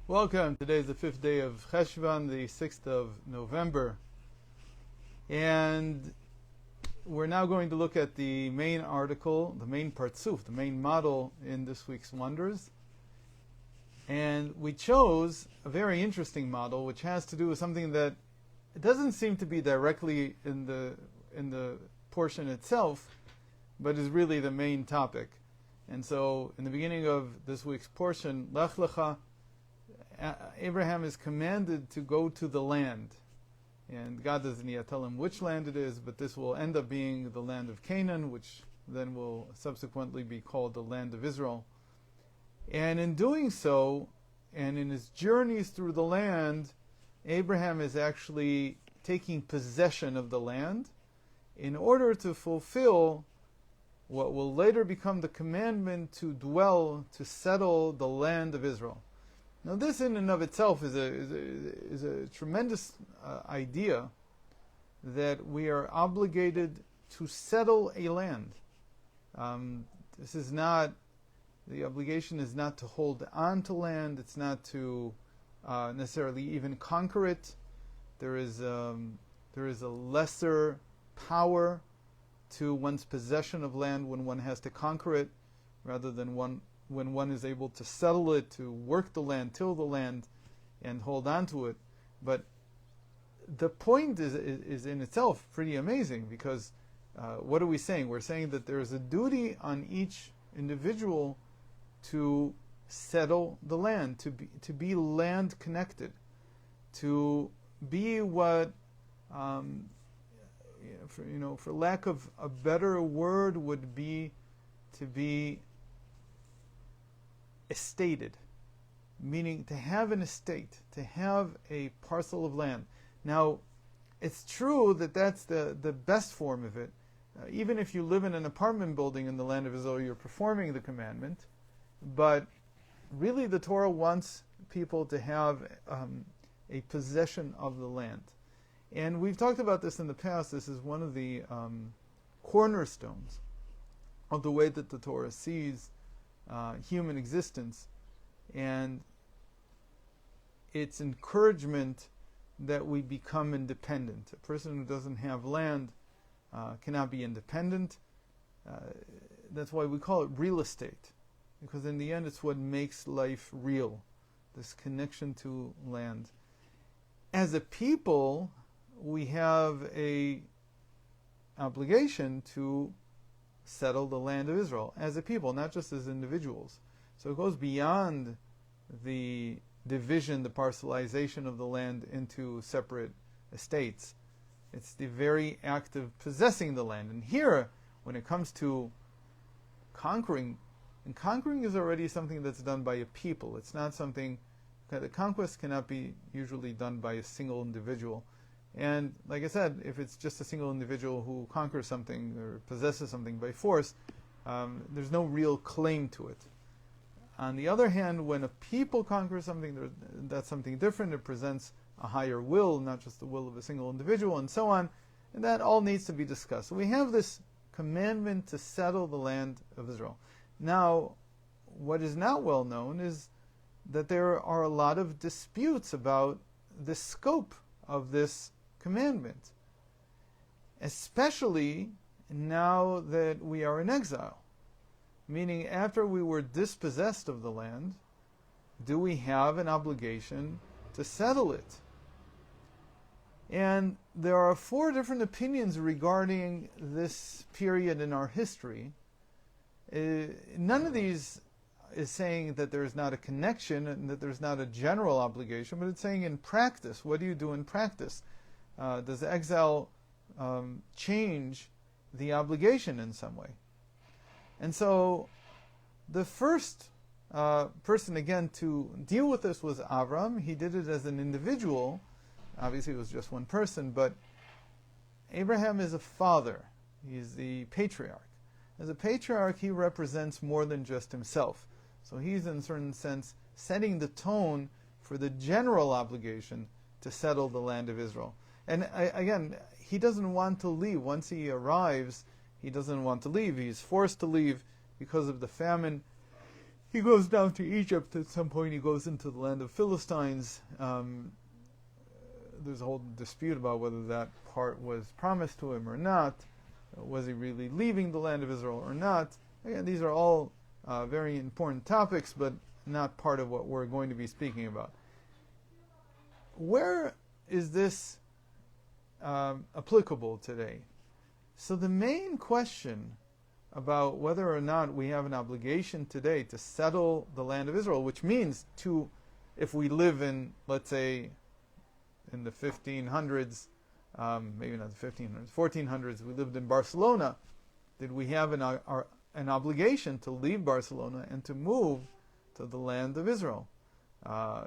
Welcome. Today is the 5th day of Cheshvan, the 6th of November. And we're now going to look at the main article, the main partsuf, the main model in this week's Wonders. And we chose a very interesting model, which has to do with something that it doesn't seem to be directly in the portion itself, but is really the main topic. And so, in the beginning of this week's portion, Lech-Lecha, Abraham is commanded to go to the land. And God doesn't yet tell him which land it is, but this will end up being the land of Canaan, which then will subsequently be called the land of Israel. And in doing so, and in his journeys through the land, Abraham is actually taking possession of the land in order to fulfill what will later become the commandment to dwell, to settle the land of Israel. Now, this in and of itself is a tremendous idea that we are obligated to settle a land. This is not, the obligation is not to hold on to land, it's not to necessarily even conquer it. There is a lesser power to one's possession of land when one has to conquer it, rather than when one is able to settle it, to work the land, till the land, and hold on to it. But the point is in itself pretty amazing, because what are we saying? We're saying that there is a duty on each individual to settle the land, to be land connected, to be what, for lack of a better word, would be to be estated, meaning to have an estate, to have a parcel of land. Now, it's true that that's the best form of it. Even if you live in an apartment building in the land of Israel, you're performing the commandment. But really, the Torah wants people to have a possession of the land. And we've talked about this in the past. This is one of the cornerstones of the way that the Torah sees human existence, and its encouragement that we become independent. A person who doesn't have land cannot be independent. That's why we call it real estate, because in the end it's what makes life real, this connection to land. As a people, we have a obligation to settle the land of Israel as a people, not just as individuals. So it goes beyond the division, the parcelization of the land into separate estates. It's the very act of possessing the land. And here, when it comes to conquering, and conquering is already something that's done by a people. It's not something, the conquest cannot be usually done by a single individual. And like I said, if it's just a single individual who conquers something or possesses something by force, there's no real claim to it. On the other hand, when a people conquers something, that's something different. It presents a higher will, not just the will of a single individual, and so on. And that all needs to be discussed. So we have this commandment to settle the land of Israel. Now, what is not well known is that there are a lot of disputes about the scope of this commandment, especially now that we are in exile. Meaning, after we were dispossessed of the land, do we have an obligation to settle it? And there are 4 different opinions regarding this period in our history. None of these is saying that there's not a connection and that there's not a general obligation, but it's saying in practice, what do you do in practice? Does exile change the obligation in some way? And so the first person, again, to deal with this was Avram. He did it as an individual. Obviously, it was just one person, but Abraham is a father. He's the patriarch. As a patriarch, he represents more than just himself. So he's, in a certain sense, setting the tone for the general obligation to settle the land of Israel. And again, he doesn't want to leave. Once he arrives, he doesn't want to leave. He's forced to leave because of the famine. he goes down to Egypt. At some point, he goes into the land of Philistines. There's a whole dispute about whether that part was promised to him or not. Was he really leaving the land of Israel or not? Again, these are all very important topics, but not part of what we're going to be speaking about. Where is this applicable today? So the main question about whether or not we have an obligation today to settle the land of Israel, which means to, if we live in, let's say, in the 1500s, maybe not the 1500s, 1400s, we lived in Barcelona, did we have an obligation to leave Barcelona and to move to the land of Israel?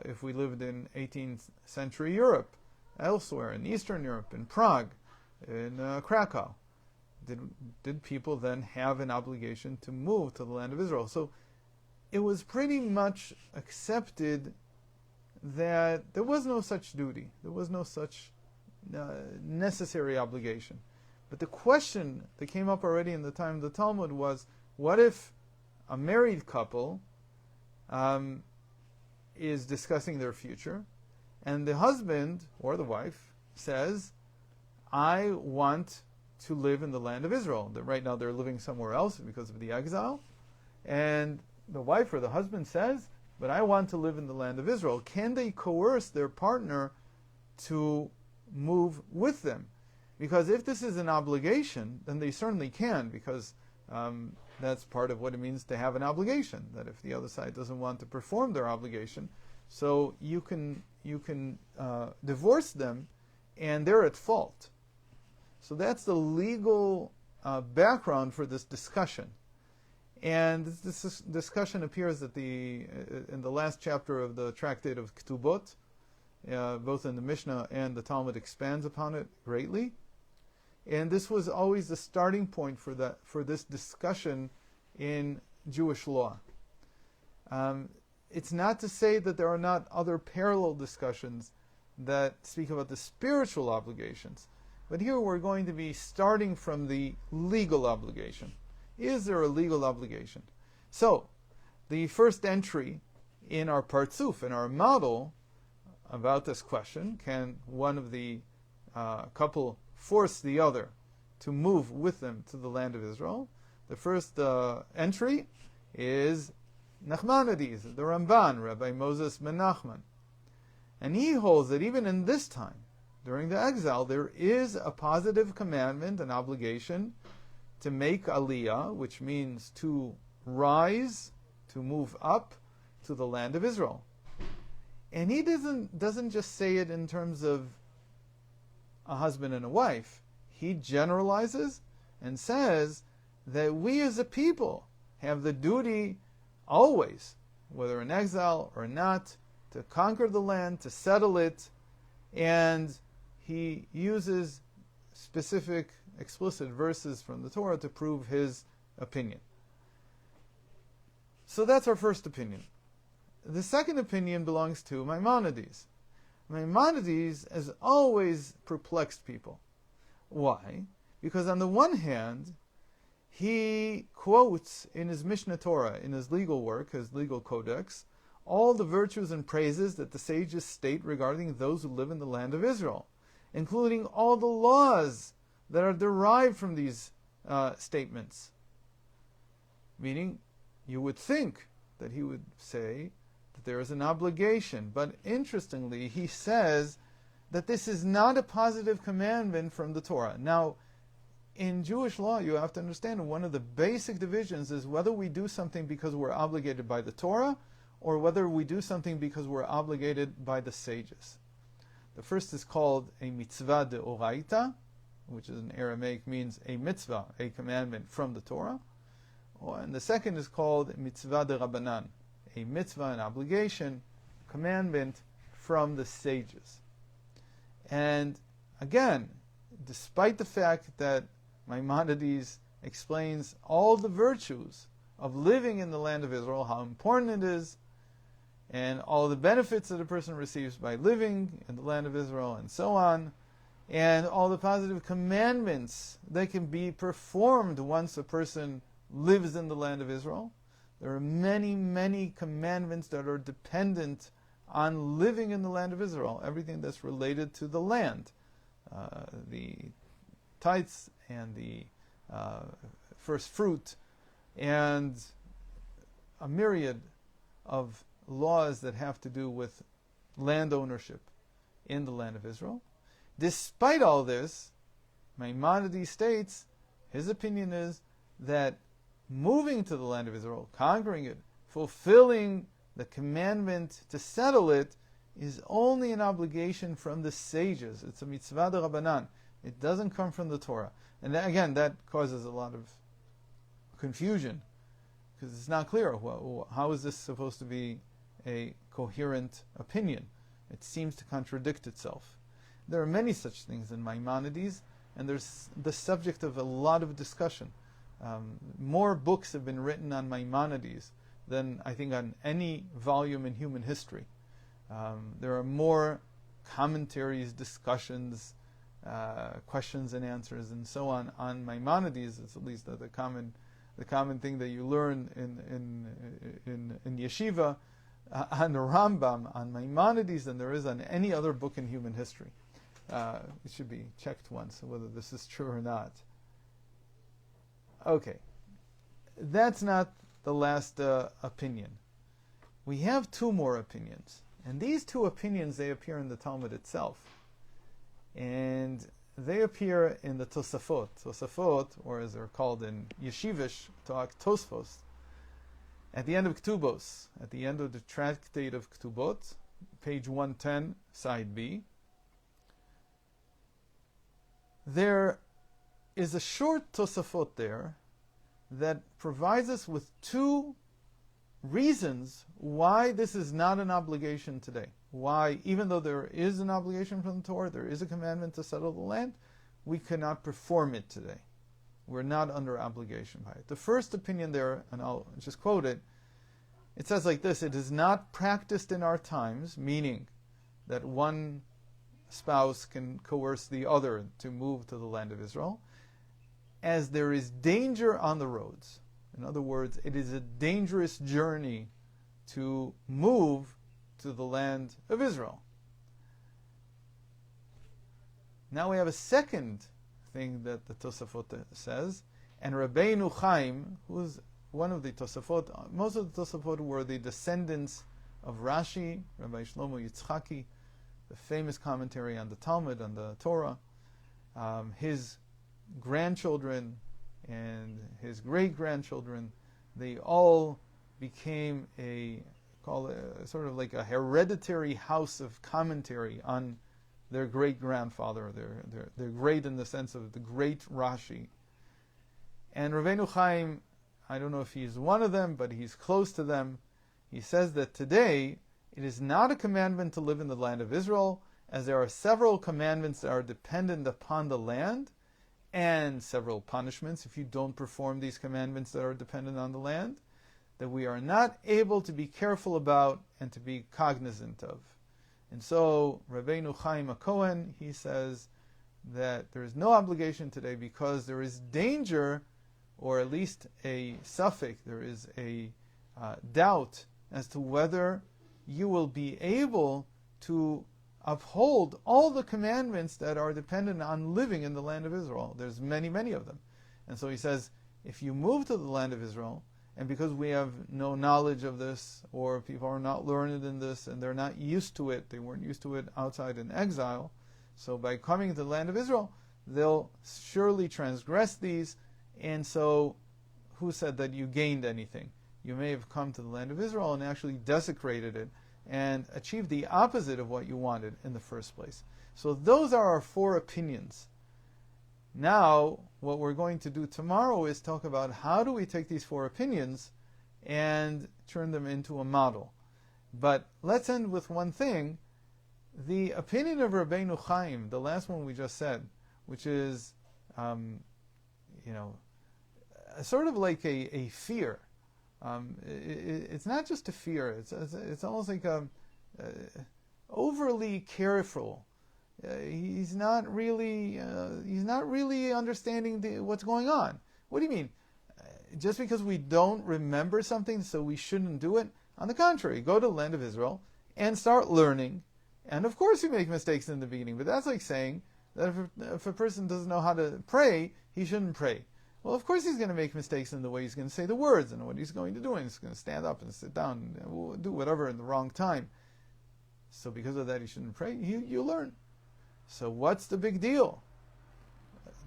If we lived in 18th century Europe, elsewhere, in Eastern Europe, in Prague, in Krakow, did people then have an obligation to move to the land of Israel? So it was pretty much accepted that there was no such duty, there was no such necessary obligation. But the question that came up already in the time of the Talmud was, what if a married couple is discussing their future, and the husband or the wife says, I want to live in the land of Israel. That right now they're living somewhere else because of the exile. And the wife or the husband says, but I want to live in the land of Israel. Can they coerce their partner to move with them? Because if this is an obligation, then they certainly can, because that's part of what it means to have an obligation, that if the other side doesn't want to perform their obligation, so you can divorce them, and they're at fault. So that's the legal background for this discussion. And this discussion appears in the last chapter of the tractate of Ketubot, both in the Mishnah and the Talmud expands upon it greatly. And this was always the starting point for this discussion in Jewish law. It's not to say that there are not other parallel discussions that speak about the spiritual obligations, but here we're going to be starting from the legal obligation. Is there a legal obligation? So, the first entry in our partzuf, in our model about this question, can one of the couple force the other to move with them to the land of Israel? The first entry is Nachmanides, the Ramban, Rabbi Moses ben Nachman. And he holds that even in this time, during the exile, there is a positive commandment, an obligation, to make aliyah, which means to rise, to move up to the land of Israel. And he doesn't just say it in terms of a husband and a wife. He generalizes and says that we as a people have the duty always, whether in exile or not, to conquer the land, to settle it, and he uses specific, explicit verses from the Torah to prove his opinion. So that's our first opinion. The second opinion belongs to Maimonides. Maimonides has always perplexed people. Why? Because on the one hand, he quotes in his Mishnah Torah, in his legal work, his legal codex, all the virtues and praises that the sages state regarding those who live in the land of Israel, including all the laws that are derived from these statements. Meaning, you would think that he would say that there is an obligation, but interestingly, he says that this is not a positive commandment from the Torah. Now, in Jewish law, you have to understand one of the basic divisions is whether we do something because we're obligated by the Torah, or whether we do something because we're obligated by the sages. The first is called a mitzvah de oraita, which in Aramaic means a mitzvah, a commandment from the Torah. And the second is called mitzvah de rabbanan, a mitzvah, an obligation, commandment from the sages. And again, despite the fact that Maimonides explains all the virtues of living in the land of Israel, how important it is, and all the benefits that a person receives by living in the land of Israel, and so on, and all the positive commandments that can be performed once a person lives in the land of Israel. There are many, many commandments that are dependent on living in the land of Israel. Everything that's related to the land, the tithes and the first fruit, and a myriad of laws that have to do with land ownership in the land of Israel. Despite all this, Maimonides states, his opinion is that moving to the land of Israel, conquering it, fulfilling the commandment to settle it, is only an obligation from the sages. It's a mitzvah de Rabbanan. It doesn't come from the Torah. And again, that causes a lot of confusion, because it's not clear. How is this supposed to be a coherent opinion? It seems to contradict itself. There are many such things in Maimonides, and there's the subject of a lot of discussion. More books have been written on Maimonides than I think on any volume in human history. There are more commentaries, discussions, questions and answers, and so on Maimonides. It's at least the common thing that you learn in yeshiva on the Rambam, on Maimonides, than there is on any other book in human history. It should be checked once whether this is true or not. Okay, that's not the last opinion. We have two more opinions, and these two opinions, they appear in the Talmud itself, and they appear in the Tosafot. Tosafot, or as they're called in Yeshivish talk, Tosfos, at the end of Ktubos, at the end of the Tractate of Ktubot, page 110, side B. There is a short Tosafot there that provides us with two reasons why this is not an obligation today. Why, even though there is an obligation from the Torah, there is a commandment to settle the land, we cannot perform it today. We're not under obligation by it. The first opinion there, and I'll just quote it, it says like this: it is not practiced in our times, meaning that one spouse can coerce the other to move to the land of Israel, as there is danger on the roads. In other words, it is a dangerous journey to move to the land of Israel. Now we have a second thing that the Tosafot says, and Rabbeinu Chaim, who's one of the Tosafot, most of the Tosafot were the descendants of Rashi, Rabbi Shlomo Yitzchaki, the famous commentary on the Talmud, on the Torah. His grandchildren and his great-grandchildren, they all became sort of like a hereditary house of commentary on their great-grandfather. They're great in the sense of the great Rashi. And Rabbeinu Chaim, I don't know if he's one of them, but he's close to them. He says that today it is not a commandment to live in the land of Israel, as there are several commandments that are dependent upon the land, and several punishments if you don't perform these commandments that are dependent on the land, that we are not able to be careful about and to be cognizant of. And so Rabbeinu Chaim HaKohen, he says that there is no obligation today because there is danger, or at least a suffix, there is a doubt as to whether you will be able to uphold all the commandments that are dependent on living in the land of Israel. There's many, many of them. And so he says, if you move to the land of Israel, and because we have no knowledge of this, or people are not learned in this, and they're not used to it, they weren't used to it outside in exile, so by coming to the land of Israel, they'll surely transgress these, and so who said that you gained anything? You may have come to the land of Israel and actually desecrated it, and achieve the opposite of what you wanted in the first place. So those are our four opinions. Now, what we're going to do tomorrow is talk about how do we take these four opinions and turn them into a model. But let's end with one thing. The opinion of Rabbeinu Chaim, the last one we just said, which is, sort of like a fear. It's not just a fear. It's almost like overly careful. He's not really understanding what's going on. What do you mean? just because we don't remember something, so we shouldn't do it. On the contrary, go to the land of Israel and start learning. And of course you make mistakes in the beginning, but that's like saying that if a person doesn't know how to pray, he shouldn't pray. Well, of course he's going to make mistakes in the way he's going to say the words and what he's going to do, and he's going to stand up and sit down and do whatever in the wrong time. So because of that, he shouldn't pray. You learn. So what's the big deal?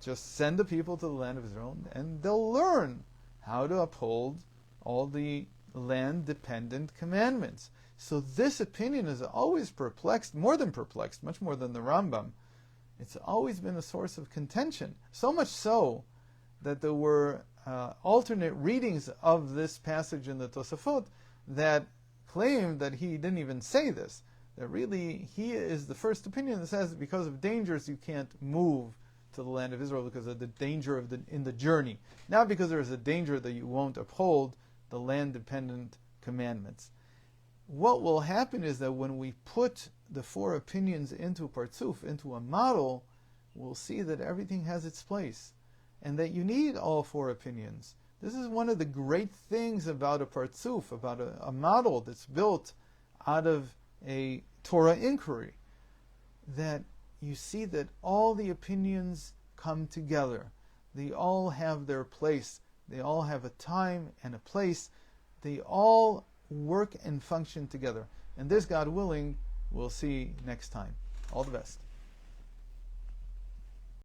Just send the people to the land of Israel, and they'll learn how to uphold all the land-dependent commandments. So this opinion is always perplexed, more than perplexed, much more than the Rambam. It's always been a source of contention. So much so that there were alternate readings of this passage in the Tosafot that claimed that he didn't even say this. That really he is the first opinion that says that because of dangers you can't move to the land of Israel because of the danger in the journey. Not because there is a danger that you won't uphold the land-dependent commandments. What will happen is that when we put the four opinions into Partzuf, into a model, we'll see that everything has its place, and that you need all four opinions. This is one of the great things about a Partzuf, about a model that's built out of a Torah inquiry, that you see that all the opinions come together. They all have their place. They all have a time and a place. They all work and function together. And this, God willing, we'll see next time. All the best.